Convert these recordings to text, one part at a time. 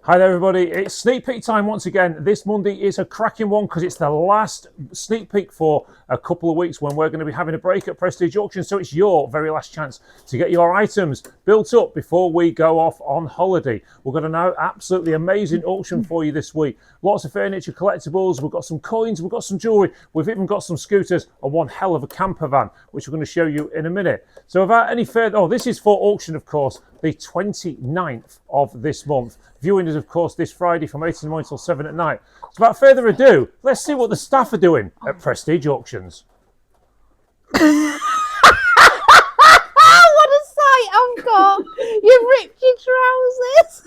Hi there everybody, it's sneak peek time once again. This Monday is a cracking one because it's the last sneak peek for a couple of weeks when we're going to be having a break at Prestige Auction, so it's your very last chance to get your items built up before we go off on holiday. We're going to know absolutely amazing auction for you this week. Lots of furniture, collectibles, we've got some coins, we've got some jewellery, we've even got some scooters and one hell of a camper van, which we're going to show you in a minute. So without any further, this is for auction of course, the 29th of this month. Viewing is, of course, this Friday from 8 in the morning till 7 at night. So without further ado, let's see what the staff are doing at Prestige Auctions. What a sight I've got! You've ripped your trousers!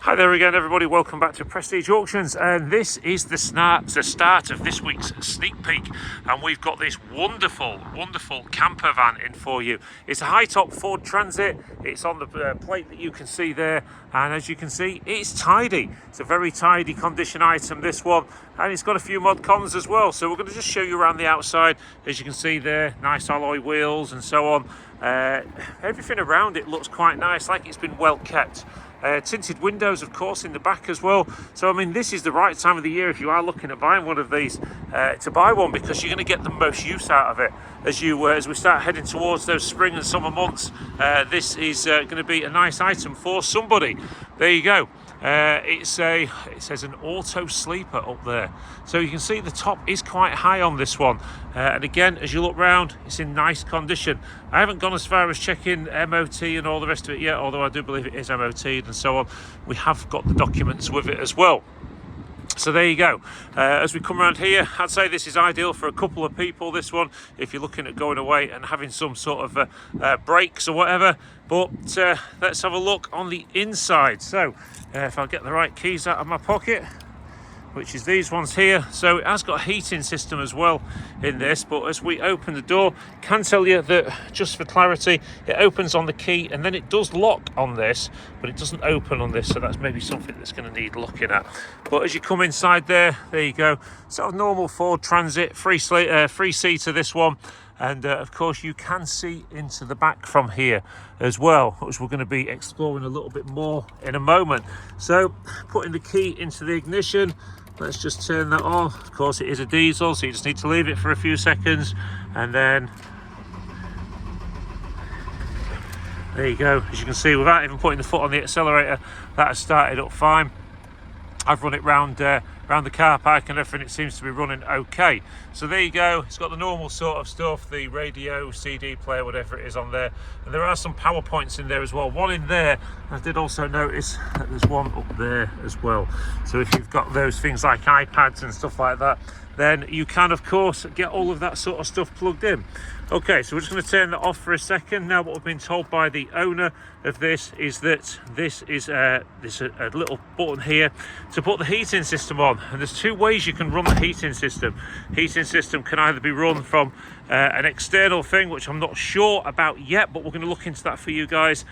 Hi there again everybody, welcome back to Prestige Auctions, and this is the start of this week's sneak peek, and we've got this wonderful camper van in for you. It's a high top Ford Transit, it's on the plate that you can see there, and as you can see it's tidy. It's a very tidy condition item, this one, and it's got a few mod cons as well, so we're going to just show you around the outside. As you can see there, nice alloy wheels and so on. Everything around it looks quite nice, like it's been well kept. Tinted windows of course in the back as well, so I mean this is the right time of the year if you are looking at buying one of these to buy one, because you're going to get the most use out of it as we start heading towards those spring and summer months. This is going to be a nice item for somebody. There you go. It says an auto sleeper up there, so you can see the top is quite high on this one, and again as you look round it's in nice condition. I haven't gone as far as checking MOT and all the rest of it yet, although I do believe it is MOT'd and so on. We have got the documents with it as well. So there you go. As we come around here, I'd say this is ideal for a couple of people, this one, if you're looking at going away and having some sort of breaks or whatever. But let's have a look on the inside. So if I'll get the right keys out of my pocket, which is these ones here. So it has got a heating system as well in this, but as we open the door, can tell you that, just for clarity, it opens on the key and then it does lock on this, but it doesn't open on this, so that's maybe something that's going to need looking at. But as you come inside there you go. Sort of normal Ford Transit, free seater this one. And of course you can see into the back from here as well, which we're going to be exploring a little bit more in a moment. So putting the key into the ignition, let's just turn that on. Of course it is a diesel, so you just need to leave it for a few seconds, and then there you go. As you can see, without even putting the foot on the accelerator, that has started up fine. I've run it round the car park and everything, it seems to be running okay. So there you go, it's got the normal sort of stuff, the radio, CD player, whatever it is on there. And there are some power points in there as well. One in there, I did also notice that there's one up there as well. So if you've got those things like iPads and stuff like that, then you can of course get all of that sort of stuff plugged in. Okay, so we're just going to turn that off for a second. Now what we've been told by the owner of this is that this is a little button here to put the heating system on, and there's two ways you can run the heating system. Heating system can either be run from an external thing, which I'm not sure about yet, but we're going to look into that for you guys,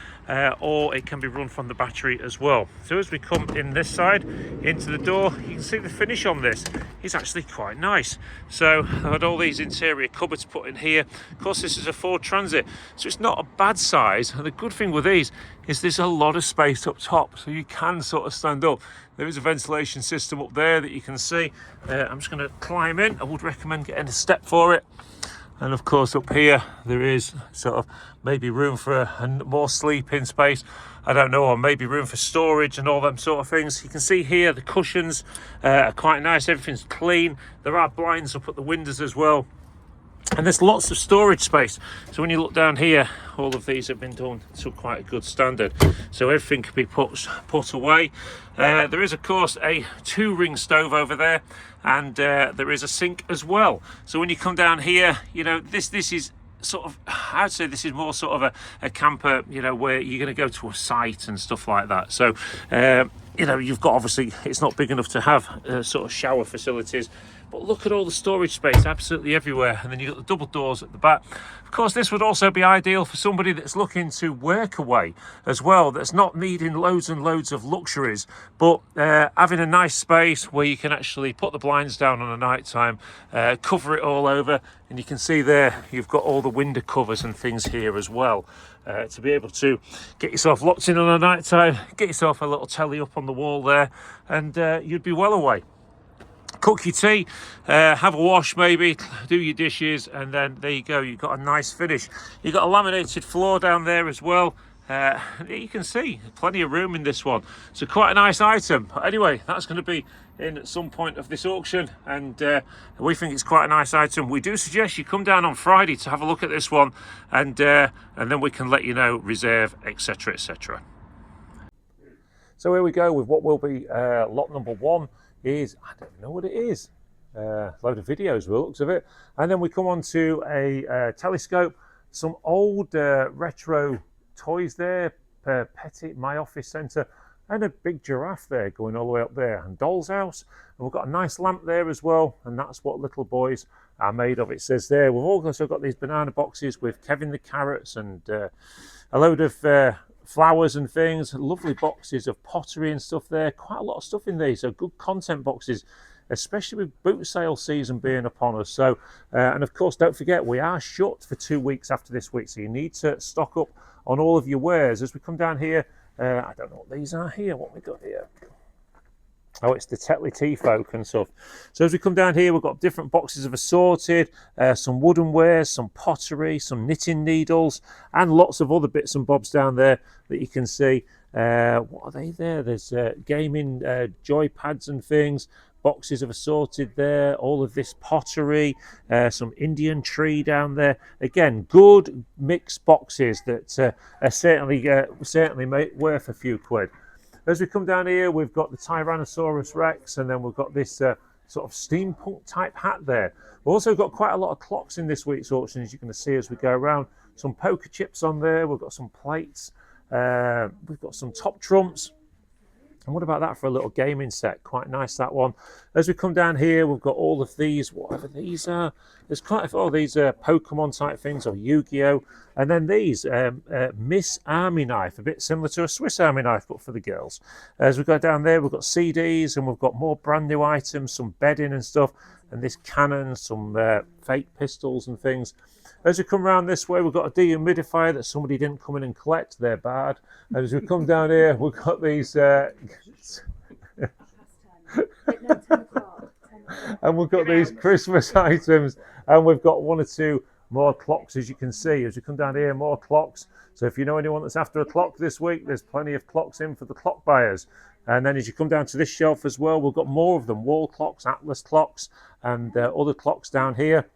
or it can be run from the battery as well. So as we come in this side into the door, you can see the finish on this is actually quite nice. So I've had all these interior cupboards put in here. Of course this is a Ford Transit, so it's not a bad size, and the good thing with these is there's a lot of space up top, so you can sort of stand up. There is a ventilation system up there that you can see. I'm just going to climb in. I would recommend getting a step for it. And of course up here there is sort of maybe room for a more sleeping space, I don't know, or maybe room for storage and all them sort of things. You can see here the cushions are quite nice, everything's clean. There are blinds up at the windows as well, and there's lots of storage space. So when you look down here, all of these have been done to quite a good standard, so everything can be put away. There is of course a 2-ring stove over there, and there is a sink as well. So when you come down here, you know, this is sort of, I'd say this is more sort of a camper, you know, where you're going to go to a site and stuff like that. So you know, you've got, obviously it's not big enough to have sort of shower facilities, but look at all the storage space absolutely everywhere. And then you've got the double doors at the back. Of course, this would also be ideal for somebody that's looking to work away as well, that's not needing loads and loads of luxuries, but having a nice space where you can actually put the blinds down on a night time, cover it all over. And you can see there you've got all the window covers and things here as well, to be able to get yourself locked in on a night time, get yourself a little telly up on the wall there, and you'd be well away. Cook your tea, have a wash maybe, do your dishes, and then there you go, you've got a nice finish. You've got a laminated floor down there as well. You can see plenty of room in this one, so quite a nice item. Anyway, that's going to be in at some point of this auction, and we think it's quite a nice item. We do suggest you come down on Friday to have a look at this one, and then we can let you know reserve, etc, etc. So here we go with what will be lot number one. Is, I don't know what it is, load of videos by the looks of it, and then we come on to a telescope, some old retro toys there, Petit, My Office Centre, and a big giraffe there going all the way up there, and Doll's House, and we've got a nice lamp there as well, and that's what little boys are made of, it says there. We've also got these banana boxes with Kevin the Carrots and a load of flowers and things, lovely boxes of pottery and stuff there, quite a lot of stuff in these, so good content boxes, especially with boot sale season being upon us. So and of course, don't forget, we are shut for 2 weeks after this week, so you need to stock up on all of your wares. As we come down here, I don't know what these are here, what we got here. Oh, it's the Tetley tea folk and stuff. So as we come down here, we've got different boxes of assorted, some wooden wares, some pottery, some knitting needles, and lots of other bits and bobs down there that you can see. What are they there? There's gaming joy pads and things, boxes of assorted there, all of this pottery, some Indian tree down there. Again, good mixed boxes that are certainly worth a few quid. As we come down here, we've got the Tyrannosaurus Rex, and then we've got this sort of steampunk type hat there. We've also got quite a lot of clocks in this week's auction, as you're going to see as we go around. Some poker chips on there, we've got some plates, we've got some top trumps. And what about that for a little gaming set? Quite nice, that one. As we come down here, we've got all of these, whatever these are. There's quite a few of these Pokemon type things, or Yu-Gi-Oh! And then these, Miss Army Knife, a bit similar to a Swiss Army knife, but for the girls. As we go down there, we've got CDs, and we've got more brand new items, some bedding and stuff, and this cannon, some fake pistols and things. As we come around this way, we've got a dehumidifier that somebody didn't come in and collect. They're bad. And as we come down here, we've got these... and we've got these Christmas items. And we've got one or two more clocks, as you can see. As you come down here, more clocks. So if you know anyone that's after a clock this week, there's plenty of clocks in for the clock buyers. And then as you come down to this shelf as well, we've got more of them. Wall clocks, Atlas clocks, and other clocks down here.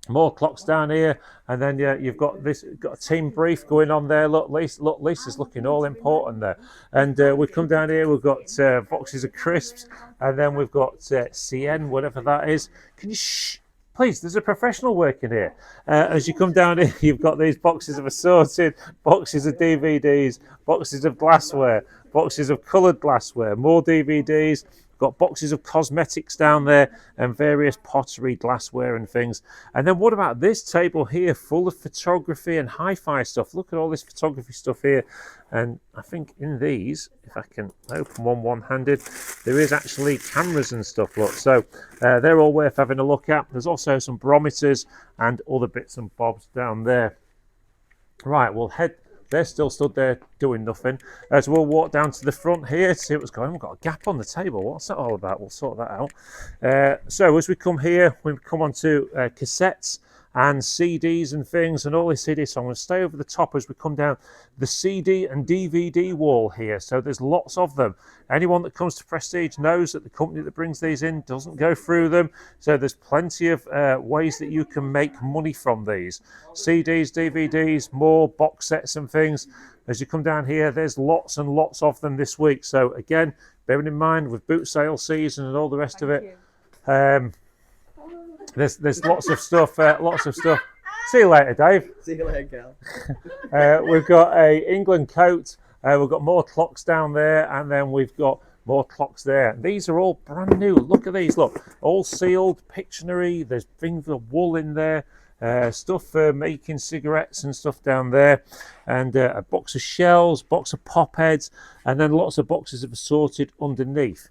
More clocks down here, and then you've got a team brief going on there. Look, Lisa's looking all important there. And we come down here, we've got boxes of crisps, and then we've got CN, whatever that is. Can you shh? Please, there's a professional working here. As you come down here, you've got these boxes of assorted, boxes of DVDs, boxes of glassware, boxes of coloured glassware, more DVDs. Got boxes of cosmetics down there and various pottery, glassware and things. And then what about this table here, full of photography and hi-fi stuff? Look at all this photography stuff here. And I think in these, if I can open one-handed, there is actually cameras and stuff, look. So they're all worth having a look at. There's also some barometers and other bits and bobs down there. Right, we'll head... They're still stood there doing nothing. So we'll walk down to the front here to see what's going on. We've got a gap on the table. What's that all about? We'll sort that out. So as we come here, we come on to cassettes and CDs and things and all these CDs. So I'm going to stay over the top as we come down the CD and DVD wall here. So there's lots of them. Anyone that comes to Prestige knows that the company that brings these in doesn't go through them. So there's plenty of ways that you can make money from these. CDs, DVDs, more box sets and things. As you come down here, there's lots and lots of them this week. So again, bearing in mind with boot sale season and all the rest of it, there's lots of stuff. See you later, Dave. See you later, Gal. We've got a England coat, We've got more clocks down there, and then we've got more clocks there. These are all brand new. Look at these, look, all sealed, Pictionary. There's things of wool in there, stuff for making cigarettes and stuff down there, and a box of shells, box of pop heads, and then lots of boxes of assorted underneath.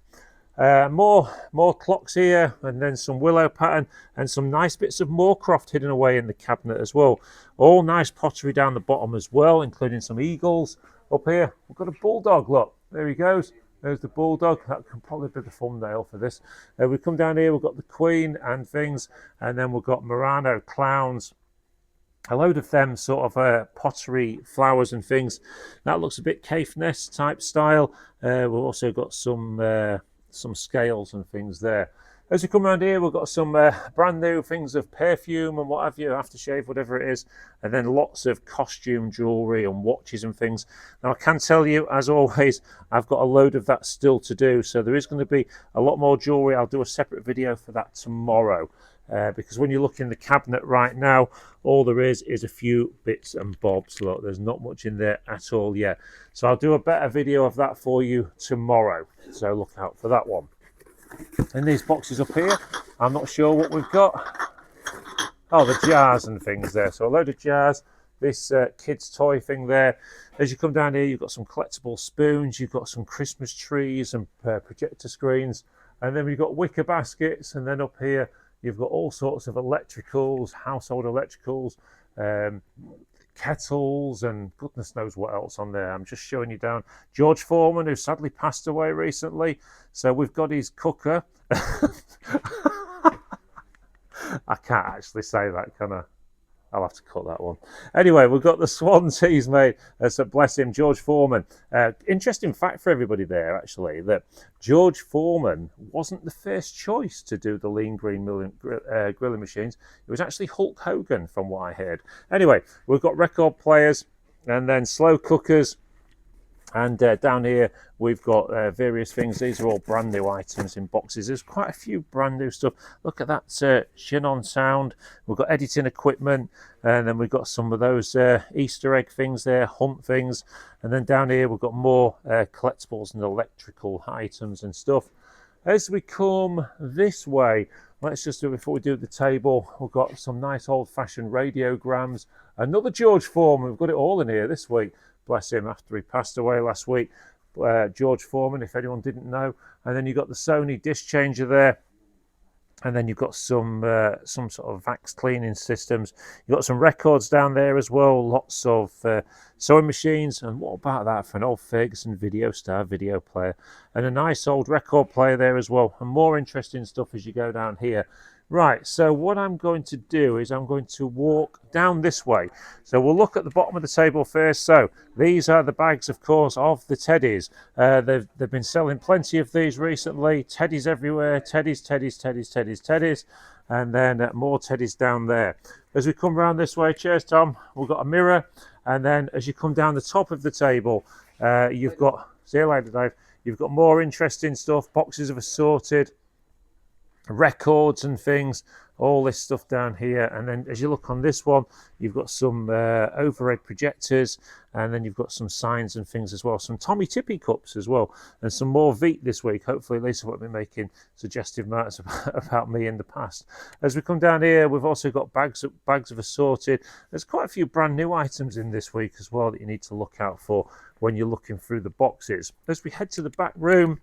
More clocks here, and then some willow pattern, and some nice bits of Moorcroft hidden away in the cabinet as well. All nice pottery down the bottom as well, including some eagles. Up here, we've got a bulldog, look, there he goes. There's the bulldog. That can probably be the thumbnail for this. We come down here, we've got the Queen and things, and then we've got Murano clowns. A load of them sort of pottery flowers and things. That looks a bit Caithness type style. We've also got some scales and things there. As we come around here, we've got some brand new things of perfume and what have you, aftershave, whatever it is, and then lots of costume jewellery and watches and things. Now, I can tell you, as always, I've got a load of that still to do, so there is going to be a lot more jewellery. I'll do a separate video for that tomorrow, because when you look in the cabinet right now, all there is a few bits and bobs. Look, there's not much in there at all yet. So I'll do a better video of that for you tomorrow, so look out for that one. In these boxes up here, I'm not sure what we've got. Oh, the jars and things there. So a load of jars, this kids toy thing there. As you come down here, you've got some collectible spoons, you've got some Christmas trees and projector screens, and then we've got wicker baskets, and then up here you've got all sorts of electricals, household electricals, kettles, and goodness knows what else on there. I'm just showing you down. George Foreman, who sadly passed away recently. So we've got his cooker. I can't actually say that, can I? I'll have to cut that one. Anyway, we've got the swans he's made. So bless him, George Foreman. Interesting fact for everybody there, actually, that George Foreman wasn't the first choice to do the lean green grilling machines. It was actually Hulk Hogan, from what I heard. Anyway, we've got record players, and then slow cookers. And down here we've got various things. These are all brand new items in boxes. There's quite a few brand new stuff. Look at that Shannon sound. We've got editing equipment, and then we've got some of those Easter egg things there, hunt things. And then down here we've got more collectibles and electrical items and stuff. As we come this way, let's just do, before we do the table, we've got some nice old-fashioned radiograms. Another George Foreman. We've got it all in here this week. Bless him, after he passed away last week. George Foreman, if anyone didn't know. And then you've got the Sony disc changer there. And then you've got some sort of vax cleaning systems. You've got some records down there as well. Lots of sewing machines. And what about that for an old Ferguson Video Star video player? And a nice old record player there as well. And more interesting stuff as you go down here. Right, so what I'm going to do is I'm going to walk down this way. So we'll look at the bottom of the table first. So these are the bags, of course, of the teddies. They've been selling plenty of these recently. Teddies everywhere. Teddies, teddies, teddies, teddies, teddies. And then more teddies down there. As we come around this way, cheers, Tom, we've got a mirror. And then as you come down the top of the table, you've got, see you later, Dave, you've got more interesting stuff, boxes of assorted records and things, all this stuff down here. And then as you look on this one, you've got some overhead projectors, and then you've got some signs and things as well, some Tommy Tippy cups as well, and some more Veet this week. Hopefully Lisa won't be making suggestive notes about me in the past. As we come down here, we've also got bags of assorted. There's quite a few brand new items in this week as well that you need to look out for when you're looking through the boxes. As we head to the back room,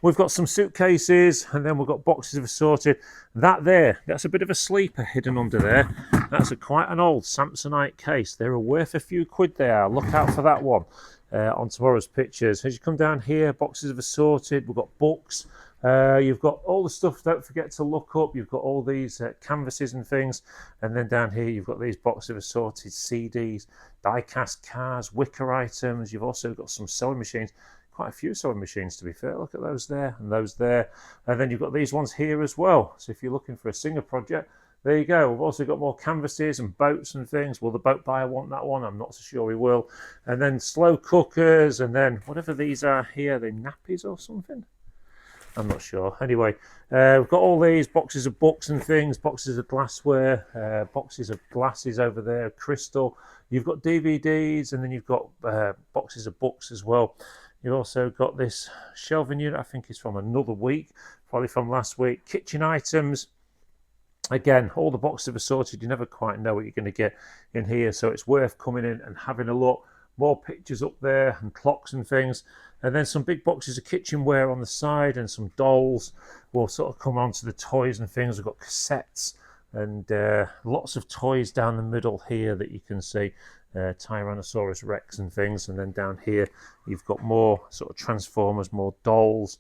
we've got some suitcases, and then we've got boxes of assorted. That's a bit of a sleeper hidden under there. That's quite an old Samsonite case. They're worth a few quid they are. Look out for that one on tomorrow's pictures. As you come down here, boxes of assorted. We've got books. You've got all the stuff, don't forget to look up. You've got all these canvases and things. And then down here, you've got these boxes of assorted CDs, die-cast cars, wicker items. You've also got some sewing machines. Quite a few sewing machines, to be fair. Look at those there and those there. And then you've got these ones here as well. So if you're looking for a singer project, there you go. We've also got more canvases and boats and things. Will the boat buyer want that one? I'm not so sure he will. And then slow cookers, and then whatever these are here, they're nappies or something. I'm not sure. Anyway, we've got all these boxes of books and things, boxes of glassware, boxes of glasses over there, crystal. You've got DVDs, and then you've got boxes of books as well. You've also got this shelving unit, I think it's from another week, probably from last week. Kitchen items. Again, all the boxes are sorted. You never quite know what you're going to get in here, so it's worth coming in and having a look. More pictures up there and clocks and things, and then some big boxes of kitchenware on the side and some dolls. We'll sort of come on to the toys and things. We've got cassettes and lots of toys down the middle here that you can see, Tyrannosaurus Rex and things. And then down here you've got more sort of Transformers, more dolls,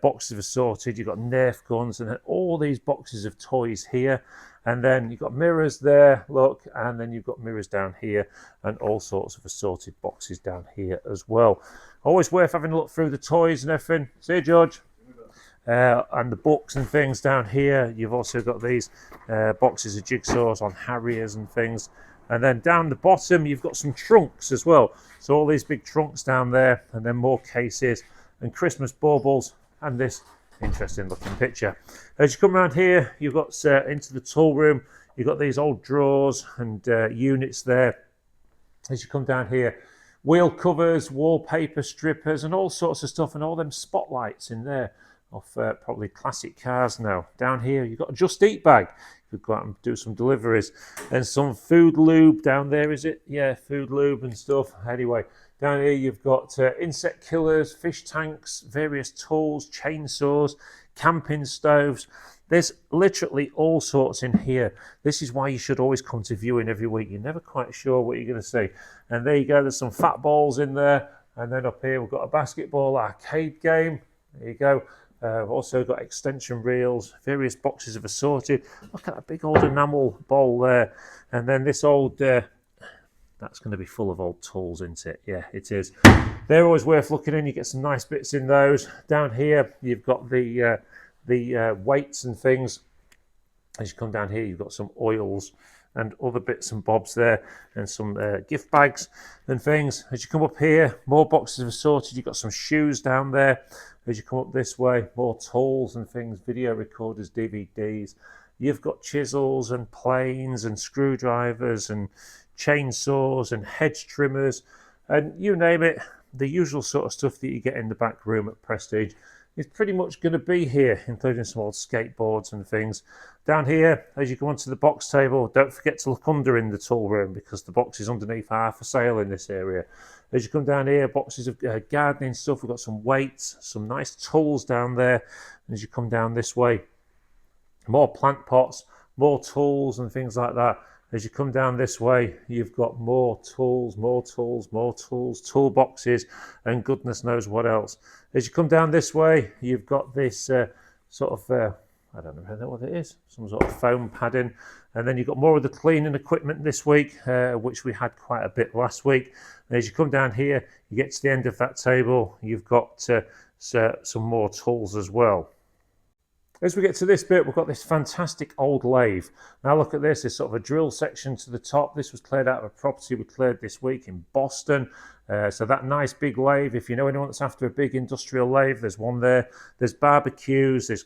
boxes of assorted. You've got Nerf guns, and then all these boxes of toys here. And then you've got mirrors there, look, and then you've got mirrors down here, and all sorts of assorted boxes down here as well. Always worth having a look through the toys and everything. See you, George. And the books and things down here. You've also got these boxes of jigsaws on Harriers and things. And then down the bottom, you've got some trunks as well. So all these big trunks down there, and then more cases and Christmas baubles, and this interesting looking picture. As you come around here, you've got into the tool room. You've got these old drawers and units there. As you come down here, wheel covers, wallpaper strippers, and all sorts of stuff, and all them spotlights in there of probably classic cars now. Down here, you've got a Just Eat bag. You could go out and do some deliveries. And some food lube down there, is it? Yeah, food lube and stuff. Anyway, down here you've got insect killers, fish tanks, various tools, chainsaws, camping stoves. There's literally all sorts in here. This is why you should always come to viewing every week. You're never quite sure what you're going to see. And there you go, there's some fat balls in there. And then up here we've got a basketball arcade game. There you go. We've also got extension reels, various boxes of assorted. Look at that big old enamel bowl there. And then this old... that's going to be full of old tools, isn't it? Yeah, it is. They're always worth looking in. You get some nice bits in those. Down here, you've got the weights and things. As you come down here, you've got some oils and other bits and bobs there, and some gift bags and things. As you come up here, more boxes of assorted. You've got some shoes down there. As you come up this way, more tools and things, video recorders, DVDs. You've got chisels and planes and screwdrivers and chainsaws and hedge trimmers, and you name it, the usual sort of stuff that you get in the back room at Prestige is pretty much going to be here, including some old skateboards and things. Down here, as you go onto the box table, don't forget to look under in the tool room, because the boxes underneath are for sale in this area. As you come down here, boxes of gardening stuff. We've got some weights, some nice tools down there. And as you come down this way, more plant pots, more tools and things like that. As you come down this way, you've got more tools, more tools, more tools, toolboxes, and goodness knows what else. As you come down this way, you've got this sort of, I don't know what it is, some sort of foam padding. And then you've got more of the cleaning equipment this week, which we had quite a bit last week. And as you come down here, you get to the end of that table, you've got some more tools as well. As we get to this bit, we've got this fantastic old lathe. Now look at this, there's sort of a drill section to the top. This was cleared out of a property we cleared this week in Boston. So that nice big lathe, if you know anyone that's after a big industrial lathe, there's one there. There's barbecues, there's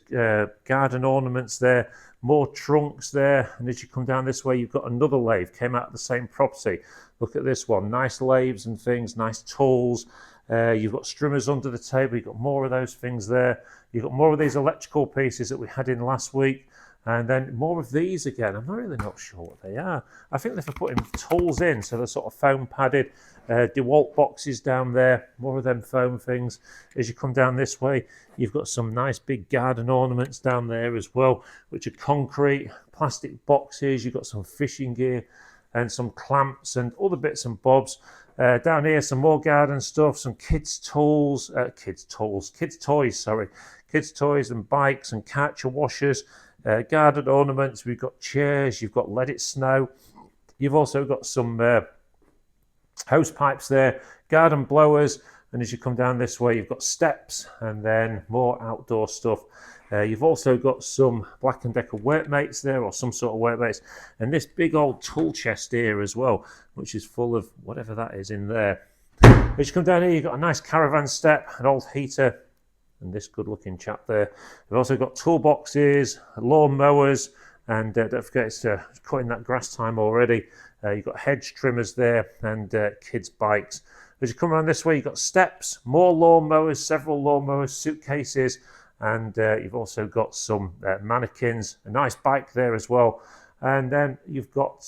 garden ornaments there, more trunks there. And as you come down this way, you've got another lathe, came out of the same property. Look at this one, nice lathes and things, nice tools. You've got strimmers under the table, you've got more of those things there. You've got more of these electrical pieces that we had in last week, and then more of these again. I'm really not sure what they are. I think they're for putting tools in, so they're sort of foam padded. DeWalt boxes down there, more of them foam things. As you come down this way, you've got some nice big garden ornaments down there as well, which are concrete, plastic boxes. You've got some fishing gear and some clamps and other bits and bobs. Down here, some more garden stuff, some kids' toys, kids' toys and bikes and catcher washers, garden ornaments. We've got chairs, you've got Let It Snow. You've also got some hose pipes there, garden blowers, and as you come down this way, you've got steps and then more outdoor stuff. You've also got some Black & Decker workmates there, or some sort of workmates, and this big old tool chest here as well, which is full of whatever that is in there. As you come down here, you've got a nice caravan step, an old heater, and this good looking chap there. We've also got toolboxes, lawn mowers, and don't forget it's cutting that grass time already. You've got hedge trimmers there, and kids' bikes. As you come around this way, you've got steps, more lawn mowers, several lawn mowers, suitcases, and you've also got some mannequins, a nice bike there as well. And then you've got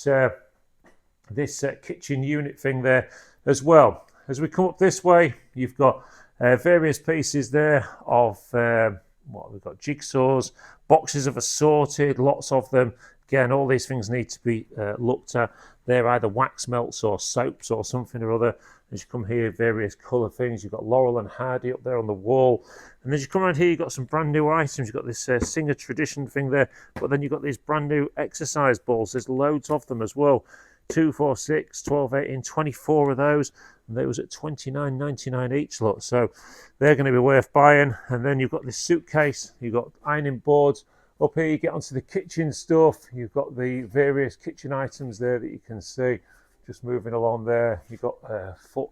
this kitchen unit thing there as well. As we come up this way, you've got various pieces there of what we've got: jigsaws, boxes of assorted, lots of them. Again, all these things need to be looked at. They're either wax melts or soaps or something or other. As you come here, various colour things. You've got Laurel and Hardy up there on the wall. And as you come around here, you've got some brand new items. You've got this Singer Tradition thing there. But then you've got these brand new exercise balls. There's loads of them as well. 2, 4, 6, 12, 18, 24 of those. And they was at $29.99 each lot. So they're going to be worth buying. And then you've got this suitcase. You've got ironing boards. Up here you get onto the kitchen stuff. You've got the various kitchen items there that you can see. Just moving along there. You've got foot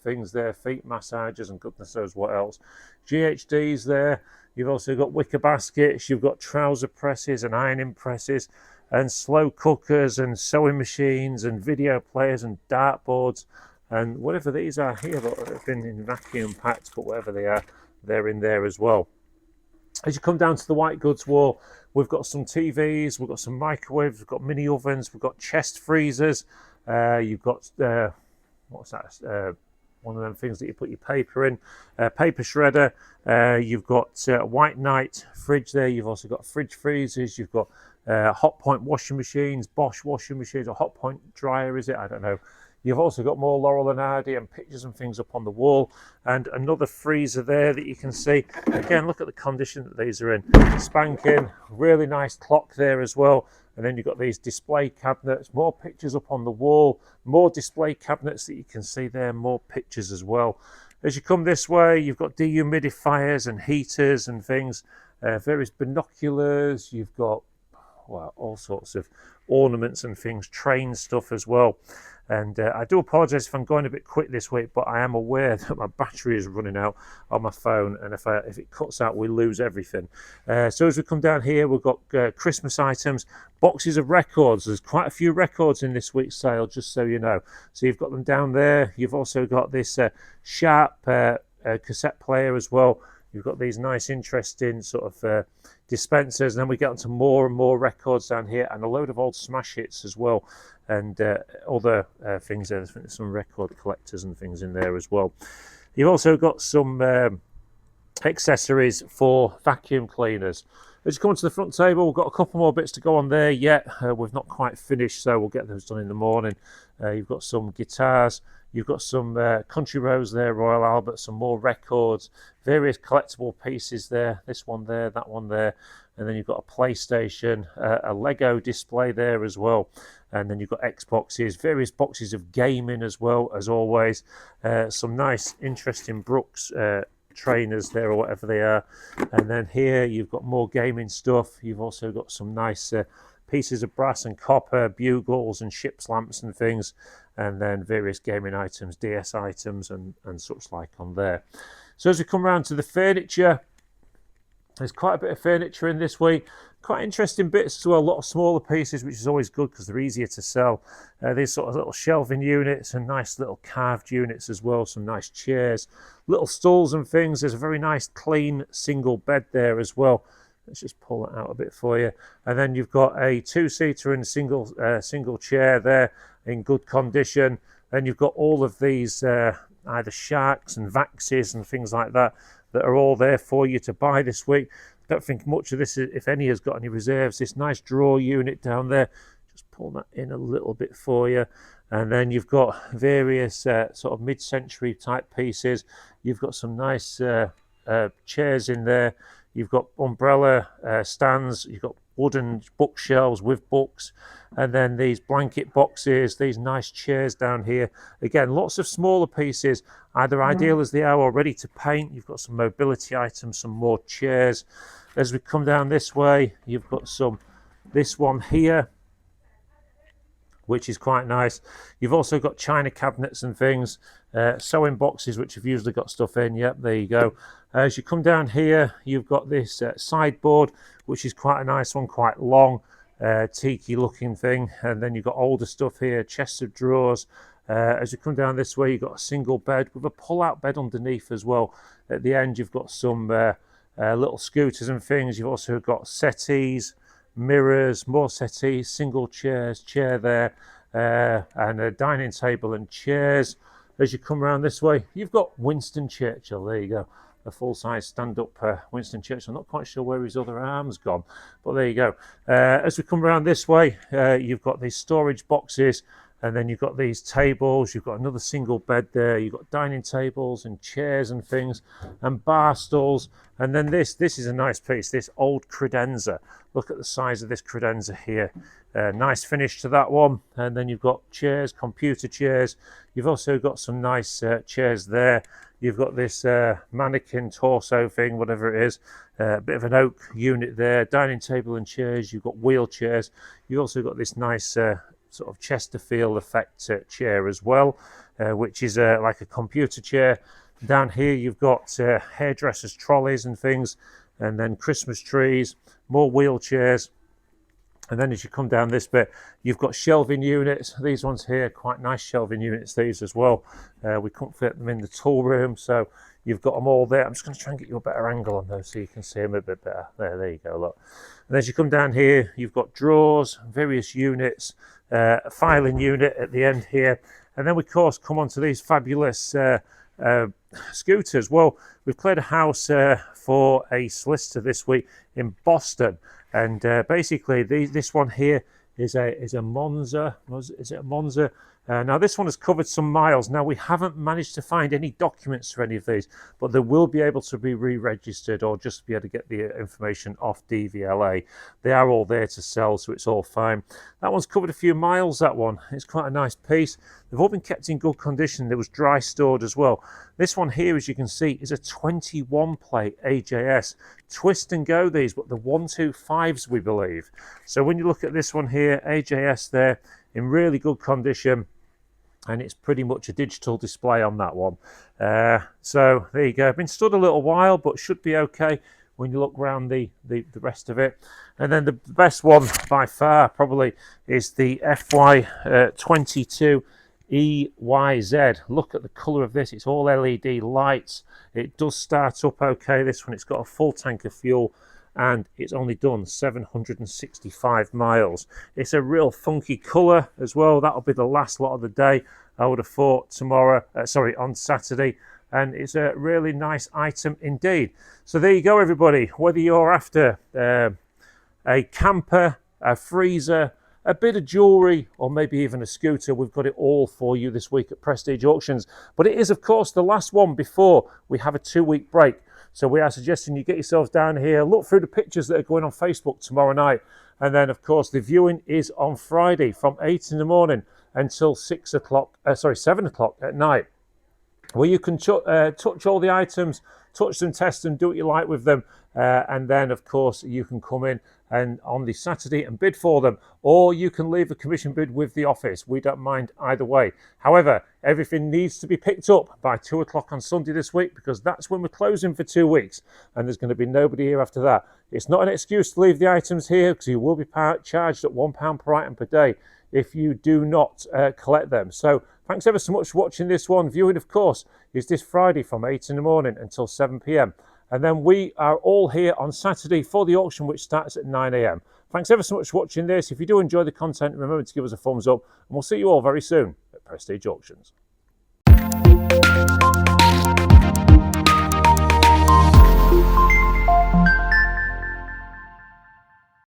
things there, feet massagers and goodness knows what else. GHDs there. You've also got wicker baskets. You've got trouser presses and ironing presses and slow cookers and sewing machines and video players and dartboards and whatever these are here, but they've been in vacuum packed, but whatever they are, they're in there as well. As you come down to the white goods wall, we've got some TVs, we've got some microwaves, we've got mini ovens, we've got chest freezers, you've got, what's that, one of them things that you put your paper in, paper shredder, you've got White Knight fridge there, you've also got fridge freezers, you've got Hot Point washing machines, Bosch washing machines, or Hot Point dryer, is it? I don't know. You've also got more Laurel and Hardy and pictures and things up on the wall, and another freezer there that you can see. Again, look at the condition that these are in. Spanking, really nice clock there as well. And then you've got these display cabinets, more pictures up on the wall, more display cabinets that you can see there, more pictures as well. As you come this way, you've got dehumidifiers and heaters and things, various binoculars, you've got all sorts of ornaments and things, train stuff as well. And I do apologise if I'm going a bit quick this week, but I am aware that my battery is running out on my phone, and if it cuts out, we lose everything. So as we come down here, we've got Christmas items, boxes of records. There's quite a few records in this week's sale, just so you know. So you've got them down there. You've also got this Sharp cassette player as well. You've got these nice, interesting sort of dispensers, and then we get onto more and more records down here, and a load of old smash hits as well, and other things there. There's some record collectors and things in there as well. You've also got some accessories for vacuum cleaners. As you come onto the front table, we've got a couple more bits to go on there yet. We've not quite finished, so we'll get those done in the morning. You've got some guitars. You've got some Country Roads there, Royal Albert, some more records, various collectible pieces there, this one there, that one there, and then you've got a PlayStation, a Lego display there as well, and then you've got Xboxes, various boxes of gaming as well, as always, some nice, interesting Brooks trainers there, or whatever they are, and then here you've got more gaming stuff. You've also got some nice pieces of brass and copper, bugles and ship's lamps and things, and then various gaming items, DS items and such like on there. So as we come around to the furniture, there's quite a bit of furniture in this week. Quite interesting bits as well, a lot of smaller pieces, which is always good because they're easier to sell. These sort of little shelving units and nice little carved units as well, some nice chairs, little stools and things. There's a very nice clean single bed there as well. Let's just pull that out a bit for you. And then you've got a two-seater and a single chair there in good condition. Then you've got all of these either Sharks and Vaxes and things like that are all there for you to buy this week. Don't think much of this, if any, has got any reserves. This nice drawer unit down there, just pull that in a little bit for you. And then you've got various sort of mid-century type pieces. You've got some nice chairs in there. You've got umbrella stands, you've got wooden bookshelves with books, and then these blanket boxes, these nice chairs down here. Again, lots of smaller pieces, either ideal as they are or ready to paint. You've got some mobility items, some more chairs. As we come down this way, you've got this one here. which is quite nice. You've also got china cabinets and things, sewing boxes which have usually got stuff in. Yep, there you go. As you come down here, you've got this sideboard, which is quite a nice one, quite long, tiki looking thing. And then you've got older stuff here, chests of drawers. As you come down this way, you've got a single bed with a pull-out bed underneath as well. At the end, you've got some little scooters and things. You've also got settees, mirrors, more settees, single chairs, chair there, and a dining table and chairs. As you come around this way, you've got Winston Churchill. There you go, a full-size stand-up Winston Churchill. I'm not quite sure where his other arm's gone, but there you go. As we come around this way, you've got these storage boxes, and then you've got these tables. You've got another single bed there. You've got dining tables and chairs and things, and bar stools. And then this is a nice piece, this old credenza. Look at the size of this credenza here. Nice finish to that one. And then you've got chairs, computer chairs. You've also got some nice chairs there. You've got this mannequin torso thing, whatever it is. A bit of an oak unit there. Dining table and chairs. You've got wheelchairs. You've also got this nice sort of Chesterfield effect chair as well, which is like a computer chair. Down here you've got hairdressers trolleys and things, and then Christmas trees, more wheelchairs. And then as you come down this bit, you've got shelving units. These ones here, quite nice shelving units, these as well. We couldn't fit them in the tool room, so you've got them all there. I'm just going to try and get you a better angle on those so you can see them a bit better. There you go, look. And as you come down here, you've got drawers, various units, a filing unit at the end here. And then we, of course, come on to these fabulous scooters. Well, we've cleared a house for a solicitor this week in Boston. And basically, this one here is a Monza. Is it a Monza? Now, this one has covered some miles. Now, we haven't managed to find any documents for any of these, but they will be able to be re-registered or just be able to get the information off DVLA. They are all there to sell, so it's all fine. That one's covered a few miles, that one. It's quite a nice piece. They've all been kept in good condition. There was dry stored as well. This one here, as you can see, is a 21 plate AJS. Twist and go these, but the 125s, we believe. So when you look at this one here, AJS there, in really good condition. And it's pretty much a digital display on that one. So there you go. Been stood a little while, but should be okay when you look around the rest of it. And then the best one by far probably is the FY22 EYZ. Look at the colour of this. It's all LED lights. It does start up okay, this one. It's got a full tank of fuel, and it's only done 765 miles. It's a real funky colour as well. That'll be the last lot of the day, I would have thought, on Saturday. And it's a really nice item indeed. So there you go, everybody. Whether you're after a camper, a freezer, a bit of jewellery, or maybe even a scooter, we've got it all for you this week at Prestige Auctions. But it is, of course, the last one before we have a 2-week break. So we are suggesting you get yourselves down here, look through the pictures that are going on Facebook tomorrow night. And then, of course, the viewing is on Friday from 8 in the morning until 7 o'clock at night, where you can touch all the items, touch them, test them, do what you like with them. And then, of course, you can come in and on the Saturday and bid for them, or you can leave a commission bid with the office. We don't mind either way. However, everything needs to be picked up by 2 o'clock on Sunday this week, because that's when we're closing for 2 weeks, and there's going to be nobody here after that. It's not an excuse to leave the items here, because you will be charged at £1 per item per day if you do not collect them. So thanks ever so much for watching this one. Viewing, of course, is this Friday from 8 in the morning until 7 p.m. And then we are all here on Saturday for the auction, which starts at 9 a.m. Thanks ever so much for watching this. If you do enjoy the content, remember to give us a thumbs up, and we'll see you all very soon at Prestige Auctions.